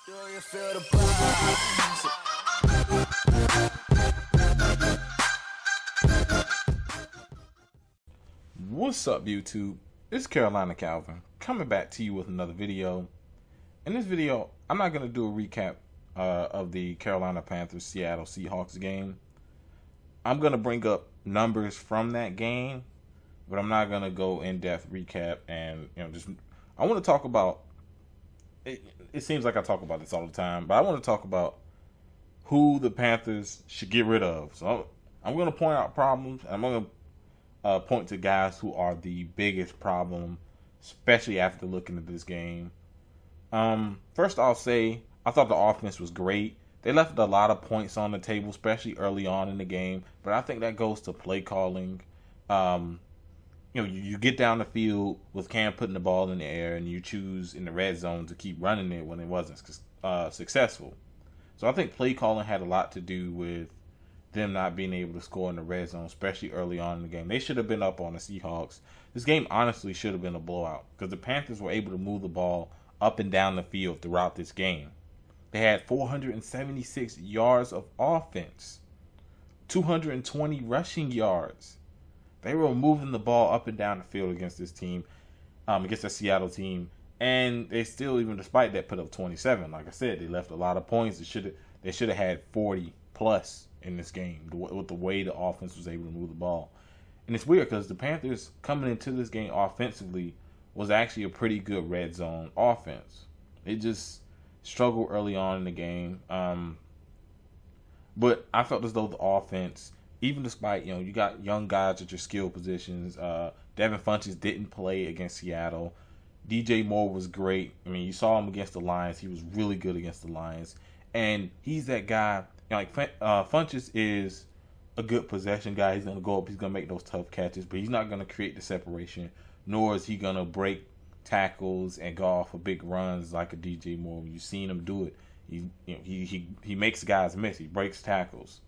Do you feel the vibes? What's up, YouTube? It's Carolina Calvin coming back to you with another video. In this video, I'm not going to do a recap of the Carolina Panthers Seattle Seahawks game. I'm going to bring up numbers from that game, but I'm not going to go in-depth recap and I want to talk about it seems like I talk about this all the time, but I want to talk about who the Panthers should get rid of. So I'm going to point out problems, and I'm going to point to guys who are the biggest problem, especially after looking at this game. First, I'll say I thought the offense was great. They left a lot of points on the table, especially early on in the game, but I think that goes to play calling. You get down the field with Cam putting the ball in the air, and you choose in the red zone to keep running it when it wasn't successful. So I think play calling had a lot to do with them not being able to score in the red zone, especially early on in the game. They should have been up on the Seahawks. This game honestly should have been a blowout because the Panthers were able to move the ball up and down the field throughout this game. They had 476 yards of offense, 220 rushing yards. They were moving the ball up and down the field against this team, against the Seattle team, and they still, even despite that, put up 27. Like I said, they left a lot of points. They should have had 40 plus in this game with the way the offense was able to move the ball. And it's weird because the Panthers coming into this game offensively was actually a pretty good red zone offense. It just struggled early on in the game, but I felt as though the offense, even despite, you got young guys at your skill positions. Devin Funchess didn't play against Seattle. DJ Moore was great. I mean, you saw him against the Lions. He was really good against the Lions. And he's that guy. Funchess is a good possession guy. He's going to go up. He's going to make those tough catches. But he's not going to create the separation. Nor is he going to break tackles and go off for big runs like a DJ Moore. You've seen him do it. He makes guys miss. He breaks tackles.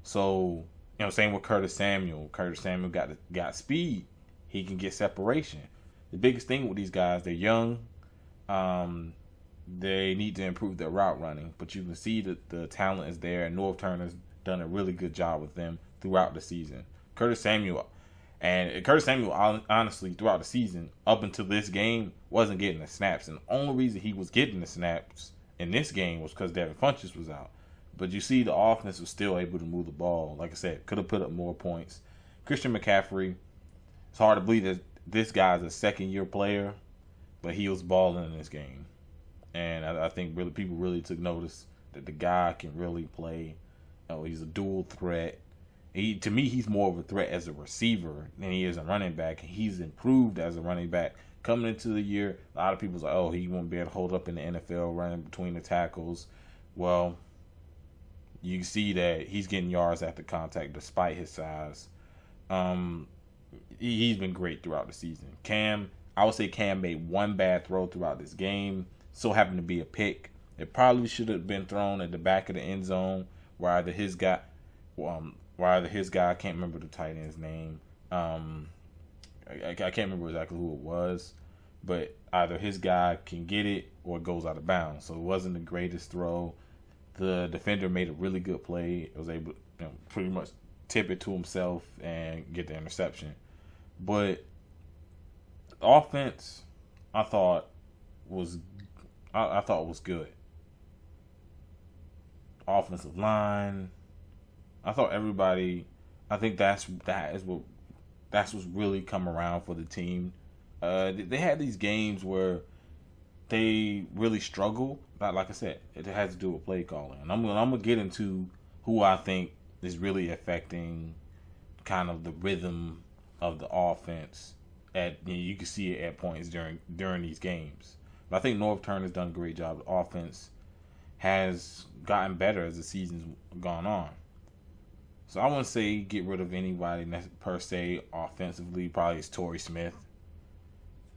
So, same with Curtis Samuel. Curtis Samuel got speed. He can get separation. The biggest thing with these guys, they're young. They need to improve their route running. But you can see that the talent is there, and Norv Turner's done a really good job with them throughout the season. Curtis Samuel, honestly, throughout the season, up until this game, wasn't getting the snaps. And the only reason he was getting the snaps in this game was because Devin Funchess was out. But you see the offense was still able to move the ball. Like I said, could have put up more points. Christian McCaffrey, it's hard to believe that this guy's a second-year player, but he was balling in this game. And I think people really took notice that the guy can really play. He's a dual threat. To me, he's more of a threat as a receiver than he is a running back. He's improved as a running back. Coming into the year, a lot of people's like, he won't be able to hold up in the NFL running between the tackles. Well, you can see that he's getting yards after contact despite his size. He's been great throughout the season. I would say Cam made one bad throw throughout this game. So happened to be a pick. It probably should have been thrown at the back of the end zone where either his guy, I can't remember the tight end's name. I can't remember exactly who it was, but either his guy can get it or it goes out of bounds. So it wasn't the greatest throw. The defender made a really good play. It was able to pretty much tip it to himself and get the interception. But offense, I thought was good. Offensive line, I thought everybody. I think that's what's really come around for the team. They had these games where they really struggle. Like I said, it has to do with play calling. And I'm gonna get into who I think is really affecting kind of the rhythm of the offense. You can see it at points during these games. But I think Norv Turner's done a great job. The offense has gotten better as the season's gone on. So I wouldn't say get rid of anybody per se offensively. Probably it's Torrey Smith.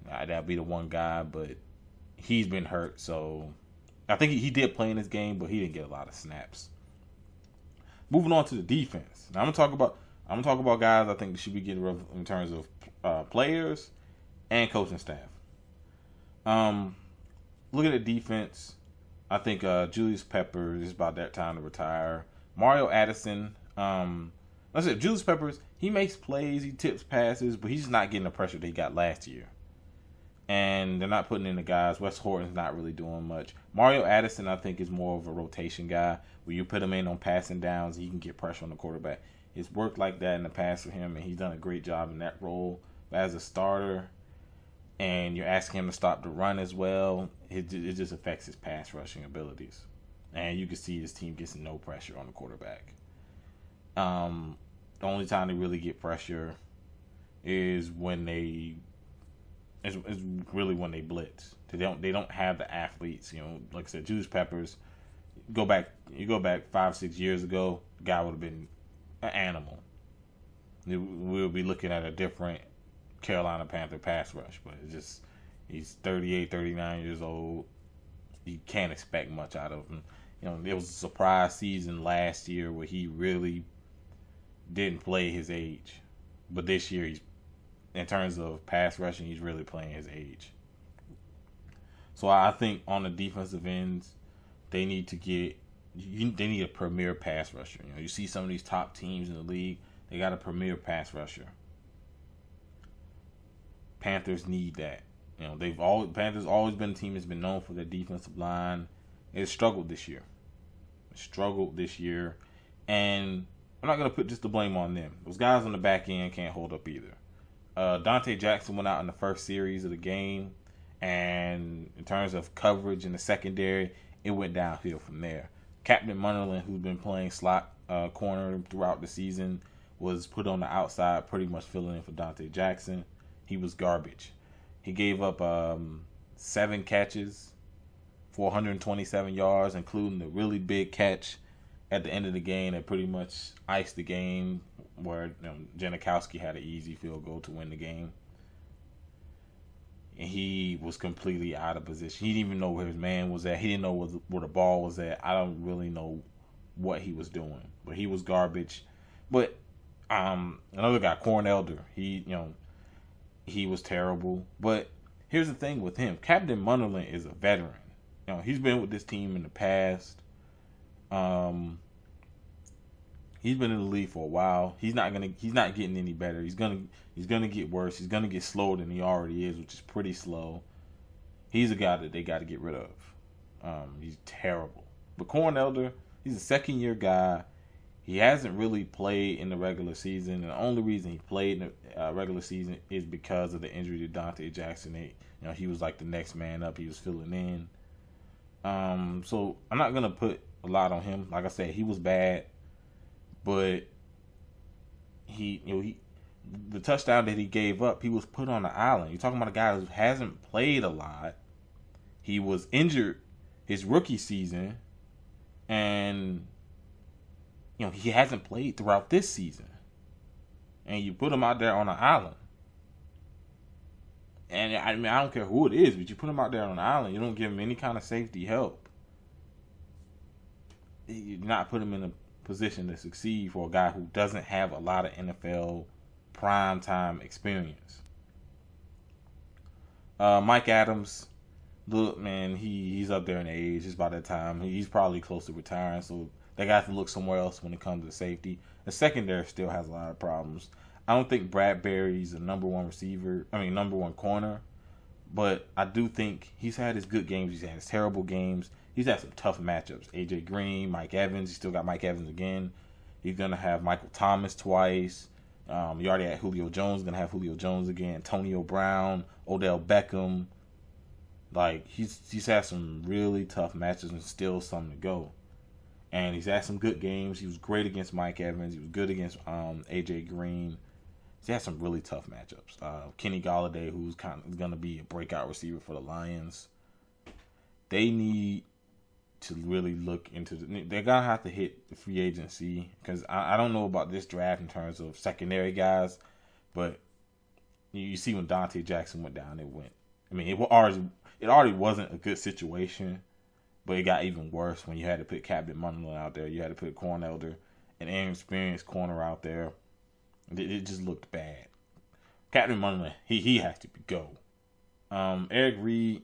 That'd be the one guy, but he's been hurt, so I think he did play in this game, but he didn't get a lot of snaps. Moving on to the defense. Now I'm gonna talk about guys I think that should be getting rid of in terms of players and coaching staff. Look at the defense. I think Julius Peppers is about that time to retire. Mario Addison, let's say Julius Peppers, he makes plays, he tips passes, but he's just not getting the pressure that he got last year. And they're not putting in the guys. Wes Horton's not really doing much. Mario Addison, I think, is more of a rotation guy where you put him in on passing downs, he can get pressure on the quarterback. It's worked like that in the past for him, and he's done a great job in that role. But as a starter, and you're asking him to stop the run as well, it just affects his pass rushing abilities. And you can see his team gets no pressure on the quarterback. The only time they really get pressure is when is really when they blitz. They don't have the athletes. Like I said, Julius Peppers. You go back 5-6 years ago, the guy would have been an animal. We'll be looking at a different Carolina Panther pass rush, but it's just he's 38, 39 years old. You can't expect much out of him. There was a surprise season last year where he really didn't play his age, but this year in terms of pass rushing, he's really playing his age. So I think on the defensive ends, they need a premier pass rusher. You see some of these top teams in the league, they got a premier pass rusher. Panthers need that. Panthers always been a team that's been known for their defensive line. It struggled this year. And I'm not going to put just the blame on them. Those guys on the back end can't hold up either. Dante Jackson went out in the first series of the game, and in terms of coverage in the secondary, it went downhill from there. Captain Munnerlyn, who's been playing slot corner throughout the season, was put on the outside, pretty much filling in for Dante Jackson. He was garbage. He gave up 7 catches for 127 yards, including the really big catch at the end of the game that pretty much iced the game, where Janikowski had an easy field goal to win the game. And he was completely out of position. He didn't even know where his man was at. He didn't know where the ball was at. I don't really know what he was doing, but he was garbage. But another guy, Corn Elder, he was terrible. But here's the thing with him. Captain Munnerlyn is a veteran. He's been with this team in the past. He's been in the league for a while. He's not getting any better. He's gonna get worse. He's gonna get slower than he already is, which is pretty slow. He's a guy that they got to get rid of. He's terrible. But Corn Elder, he's a second-year guy. He hasn't really played in the regular season. And the only reason he played in the regular season is because of the injury to Dante Jackson. He was like the next man up. He was filling in. So I'm not gonna put a lot on him. Like I said, he was bad, but the touchdown that he gave up, he was put on the island. You're talking about a guy who hasn't played a lot. He was injured his rookie season, and he hasn't played throughout this season. And you put him out there on an island. And I don't care who it is, but you put him out there on an island, you don't give him any kind of safety help. You not put him in a position to succeed for a guy who doesn't have a lot of NFL primetime experience. Mike Adams, look, man, he's up there in age. It's about that time. He's probably close to retiring, so they got to look somewhere else when it comes to safety. The secondary still has a lot of problems. I don't think Bradbury's a number one corner, but I do think he's had his good games. He's had his terrible games. He's had some tough matchups. AJ Green, Mike Evans. He still got Mike Evans again. He's going to have Michael Thomas twice. You already had Julio Jones. Going to have Julio Jones again. Antonio Brown, Odell Beckham. Like, he's had some really tough matches and still something to go. And he's had some good games. He was great against Mike Evans. He was good against AJ Green. He had some really tough matchups. Kenny Golladay, who's kind of going to be a breakout receiver for the Lions. They need to really look into they're going to have to hit the free agency, because I don't know about this draft in terms of secondary guys, but you see when Dante Jackson went down, it already wasn't a good situation, but it got even worse when you had to put Captain Munnerlyn out there. You had to put Corn Elder, an inexperienced corner out there. It just looked bad. Captain Munnerlyn, he has to go. Eric Reed,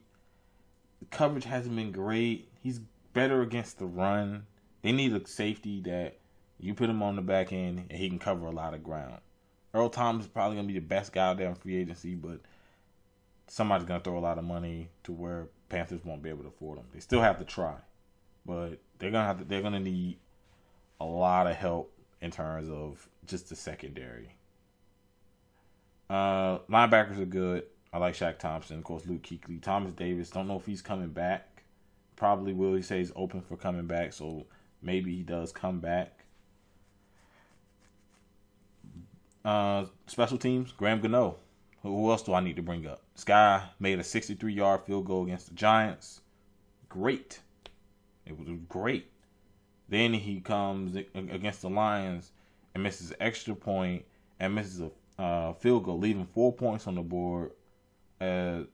the coverage hasn't been great. He's better against the run. They need a safety that you put him on the back end and he can cover a lot of ground. Earl Thomas is probably going to be the best guy out there in free agency, but somebody's going to throw a lot of money to where Panthers won't be able to afford them. They still have to try, but they're going to need a lot of help in terms of just the secondary. Linebackers are good. I like Shaq Thompson, of course, Luke Kuechly. Thomas Davis, don't know if he's coming back. Probably will. He says he's open for coming back, so maybe he does come back. Special teams, Graham Gano. Who else do I need to bring up? This guy made a 63-yard field goal against the Giants. Great. It was great. Then he comes against the Lions and misses an extra point and misses a field goal, leaving 4 points on the board. And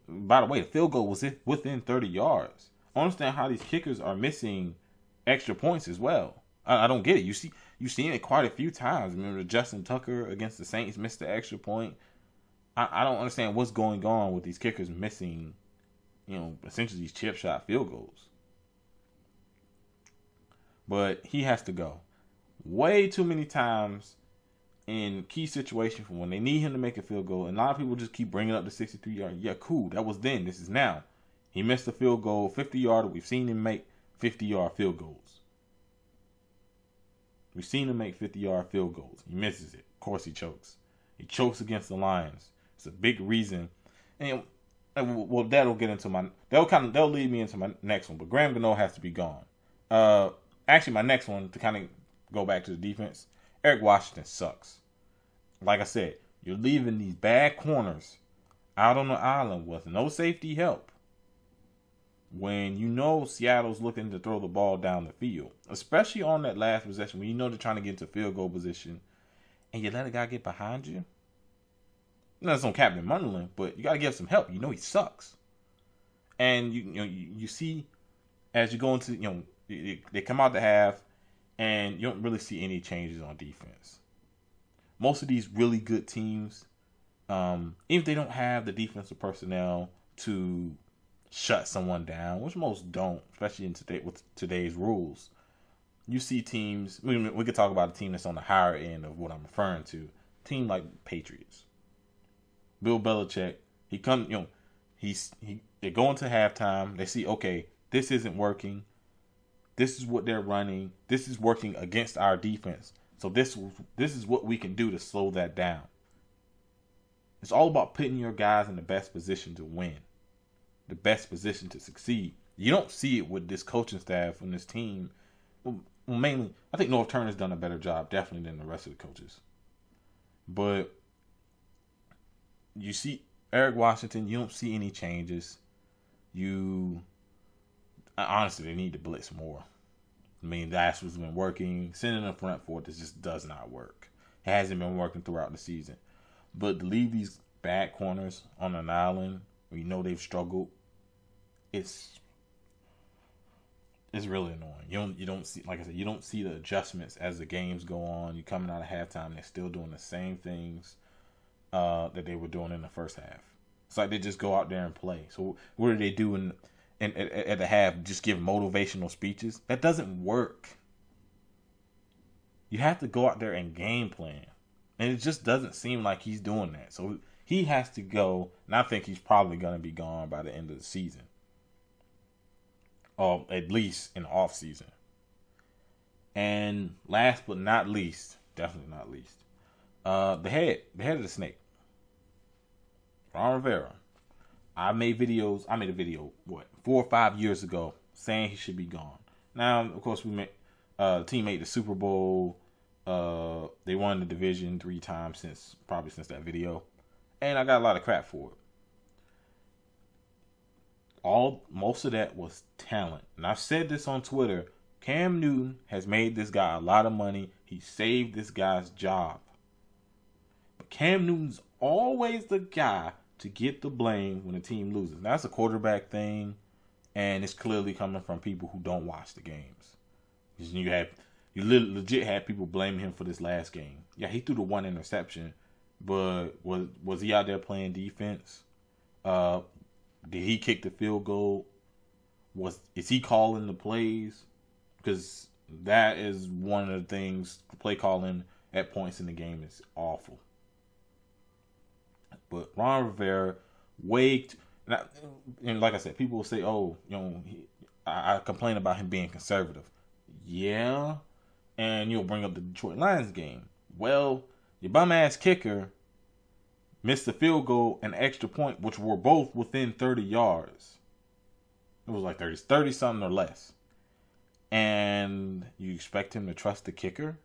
by the way, the field goal was within 30 yards. I understand how these kickers are missing extra points as well. I don't get it. You've seen it quite a few times. Remember Justin Tucker against the Saints missed the extra point. I don't understand what's going on with these kickers missing, essentially these chip shot field goals. But he has to go. Way too many times in key situations when they need him to make a field goal, and a lot of people just keep bringing up the 63-yard. Yeah, cool. That was then. This is now. He missed a field goal, 50-yarder. We've seen him make 50-yard field goals. We've seen him make 50-yard field goals. He misses it. Of course he chokes. He chokes against the Lions. It's a big reason. And well, that'll lead me into my next one. But Graham Gano has to be gone. Actually, my next one, to kind of go back to the defense, Eric Washington sucks. Like I said, you're leaving these bad corners out on the island with no safety help when you know Seattle's looking to throw the ball down the field, especially on that last possession when you know they're trying to get into field goal position and you let a guy get behind you. That's on Captain Munderland, but you got to give some help. You know he sucks. And you see as you go into, they come out the half and you don't really see any changes on defense. Most of these really good teams, even if they don't have the defensive personnel to shut someone down, which most don't, especially with today's rules. You see teams, we could talk about a team that's on the higher end of what I'm referring to. A team like Patriots. Bill Belichick, they go into halftime, they see, okay, this isn't working. This is what they're running. This is working against our defense. So this is what we can do to slow that down. It's all about putting your guys in the best position to win. The best position to succeed. You don't see it with this coaching staff and this team. Well, mainly, I think North Turner's done a better job, definitely, than the rest of the coaches. But you see Eric Washington, you don't see any changes. Honestly, they need to blitz more. I mean, that's what's been working. Sending a front four, this just does not work. It hasn't been working throughout the season. But to leave these bad corners on an island, you know they've struggled. It's really annoying. You don't see, like I said, you don't see the adjustments as the games go on. You're coming out of halftime, they're still doing the same things that they were doing in the first half. It's like they just go out there and play. So what do they do at the half? Just give motivational speeches? That doesn't work. You have to go out there and game plan, and it just doesn't seem like he's doing that. So he has to go, and I think he's probably going to be gone by the end of the season. Or at least in the off season. And last but not least, definitely not least, the head of the snake, Ron Rivera. I made a video, 4 or 5 years ago, saying he should be gone. Now, of course, the team made the Super Bowl. They won the division 3 times since that video. And I got a lot of crap for it. Most of that was talent. And I've said this on Twitter. Cam Newton has made this guy a lot of money. He saved this guy's job. But Cam Newton's always the guy to get the blame when the team loses. Now, that's a quarterback thing, and it's clearly coming from people who don't watch the games. You legit had people blaming him for this last game. Yeah, he threw the 1 interception, but was he out there playing defense? Did he kick the field goal? Is he calling the plays? Because that is one of the things. Play calling at points in the game is awful. But Ron Rivera, and like I said, people will say, "Oh, I complain about him being conservative." Yeah, and you'll bring up the Detroit Lions game. Well, your bum ass kicker missed the field goal and extra point, which were both within 30 yards. It was like 30 something or less. And you expect him to trust the kicker?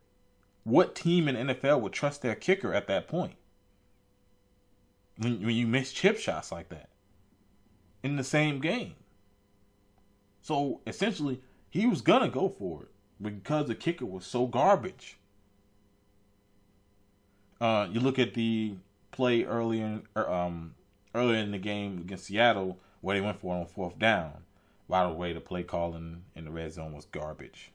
What team in NFL would trust their kicker at that point? When you miss chip shots like that in the same game. So essentially, he was going to go for it because the kicker was so garbage. You look at the play earlier in the game against Seattle where they went for it on fourth down. By the way, the play calling in the red zone was garbage.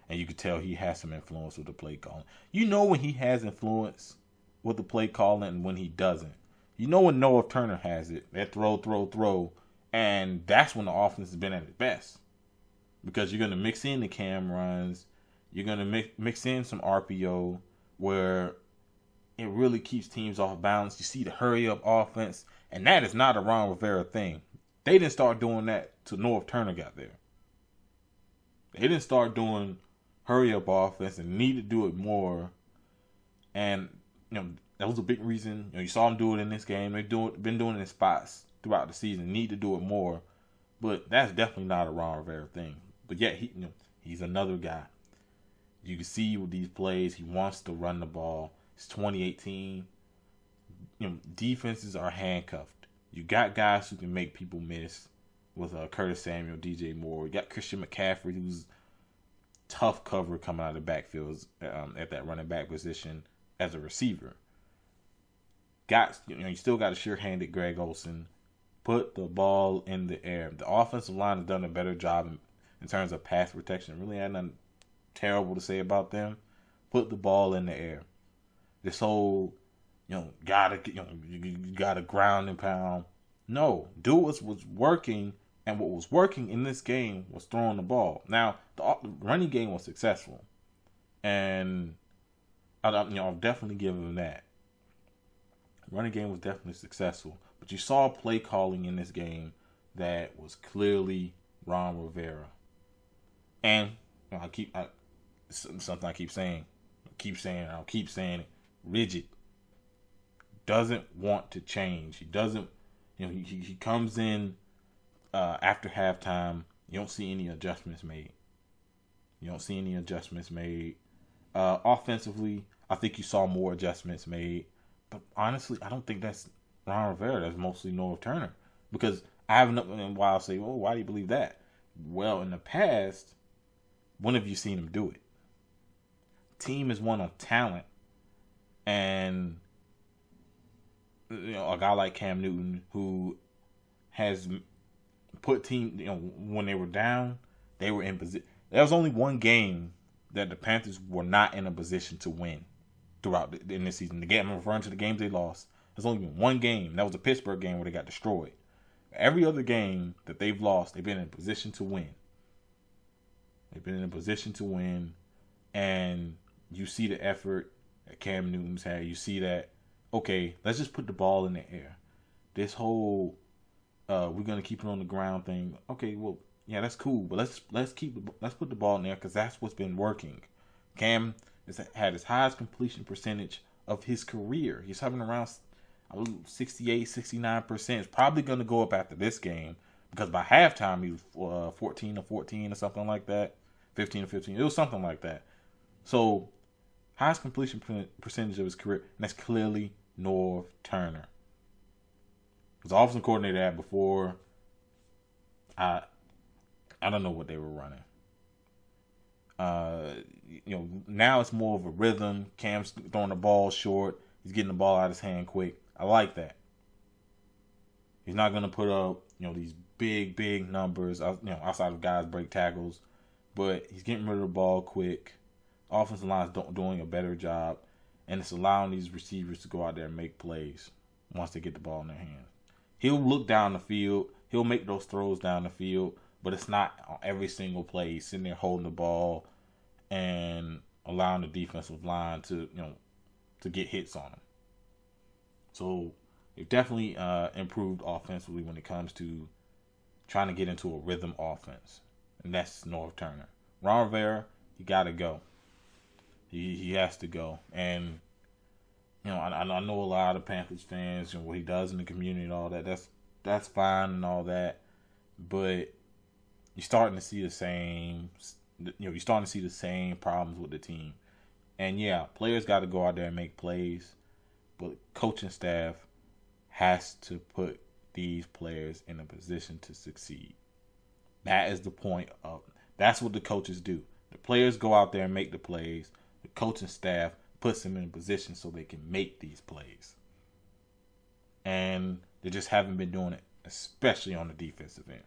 And you could tell he has some influence with the play calling. You know when he has influence with the play calling and when he doesn't. You know when Noah Turner has it. That throw. And that's when the offense has been at its best. Because you're going to mix in the cam runs. You're going to mix in some RPO where it really keeps teams off balance. You see the hurry-up offense. And that is not a Ron Rivera thing. They didn't start doing that till Noah Turner got there. They didn't start doing hurry-up offense and need to do it more. And, that was a big reason. You saw them do it in this game. They've been doing it in spots throughout the season. Need to do it more. But that's definitely not a Ron Rivera thing. But yet, he's another guy. You can see with these plays, he wants to run the ball. It's 2018. Defenses are handcuffed. You got guys who can make people miss with Curtis Samuel, DJ Moore. You got Christian McCaffrey, who's tough cover coming out of the backfield at that running back position as a receiver. You still got a sure-handed Greg Olsen. Put the ball in the air. The offensive line has done a better job in terms of pass protection. Really had nothing terrible to say about them. Put the ball in the air. This whole you gotta ground and pound. No, do what was working, and what was working in this game was throwing the ball. Now, the running game was successful, and I'll definitely give them that. Running game was definitely successful, but you saw play calling in this game that was clearly Ron Rivera, and something I keep saying, I'll keep saying it. Rigid. Doesn't want to change. He doesn't. He comes in after halftime. You don't see any adjustments made. Offensively, I think you saw more adjustments made. But honestly, I don't think that's Ron Rivera. That's mostly Noah Turner. Because I haven't, and while I say, well, why do you believe that? Well, in the past, when have you seen him do it? Team is won on talent. And a guy like Cam Newton, who has put team, when they were down, they were in position. There was only one game that the Panthers were not in a position to win in this season. The game I'm referring to, the games they lost. There's only been one game. That was the Pittsburgh game where they got destroyed. Every other game that they've lost, they've been in a position to win. And you see the effort that Cam Newton's had. You see that, okay, let's just put the ball in the air. This whole we're gonna keep it on the ground thing. Okay, well, yeah, that's cool, but let's put the ball in there because that's what's been working. Cam has had his highest completion percentage of his career. He's hovering around 68, 69%. It's probably gonna go up after this game because by halftime he was 14 or something like that, 15 or 15. It was something like that. So highest completion percentage of his career, and that's clearly Noah Turner. Was the offensive coordinator at before. I don't know what they were running. Now it's more of a rhythm. Cam's throwing the ball short. He's getting the ball out of his hand quick. I like that. He's not going to put up, these big numbers, outside of guys break tackles, but he's getting rid of the ball quick. Offensive line's doing a better job, and it's allowing these receivers to go out there and make plays once they get the ball in their hands. He'll look down the field. He'll make those throws down the field, but it's not on every single play. He's sitting there holding the ball and allowing the defensive line to get hits on him. So they've definitely improved offensively when it comes to trying to get into a rhythm offense, and that's North Turner. Ron Rivera, he got to go. He has to go. And I know a lot of Panthers fans, what he does in the community and all that. That's fine and all that, but you're starting to see the same. You're starting to see the same problems with the team. And yeah, players got to go out there and make plays, but coaching staff has to put these players in a position to succeed. That is the point of. That's what the coaches do. The players go out there and make the plays. The coaching staff puts them in a position so they can make these plays. And they just haven't been doing it, especially on the defensive end.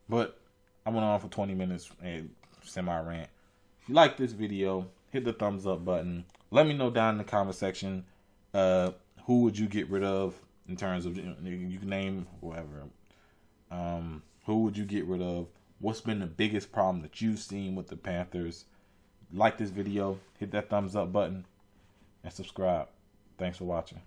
But I went on for 20 minutes and semi-rant. If you like this video, hit the thumbs up button. Let me know down in the comment section who would you get rid of in terms of, you can name whoever. Who would you get rid of? What's been the biggest problem that you've seen with the Panthers? Like this video, hit that thumbs up button, and subscribe. Thanks for watching.